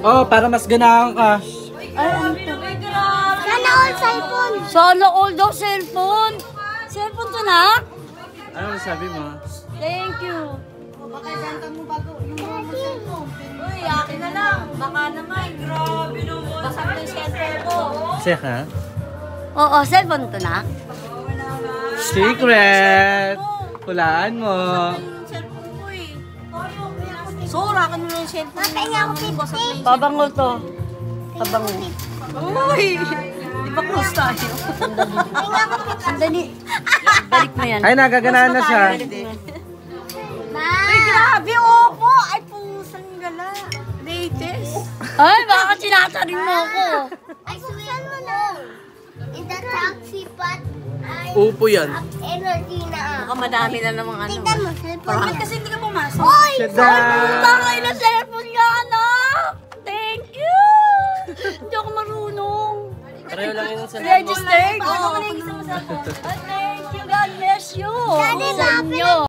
Oh, para mas ganahan ka. Ay, ano to? Sana all cellphone. Sana all daw cellphone. Cellphone to na? Ano sabi mo? Thank you. Baka ganta mo bago yung cellphone. Uy, akin na lang. Baka naman. Grabe naman. Basag na yung cellphone ko. Seka? Oo, cellphone to na? Secret! Hulaan mo. Sora ka nyo yung cellphone. Papahinga ako 50. Pabango to. Pabango. Uy! Di ba close tayo? Sandali. Balik mo yan. Ay, nagaganahan na siya. Ay, grabe, opo! Ay, pusang gala. Latest. Ay, baka sinatarin mo ako. Ay, suyan mo na. In the taxi pot, Upo yan. energy na. Baka madami na namang ano. Tingnan mo, cellphone Bakit niya. kasi hindi ka pumasok? Oy! Tada! Tangay na cellphone niya, anak! Thank you! Hindi ako marunong. Pareho lang yun sa Registered? Oo. Thank you, God bless you. Daddy, Sa inyo.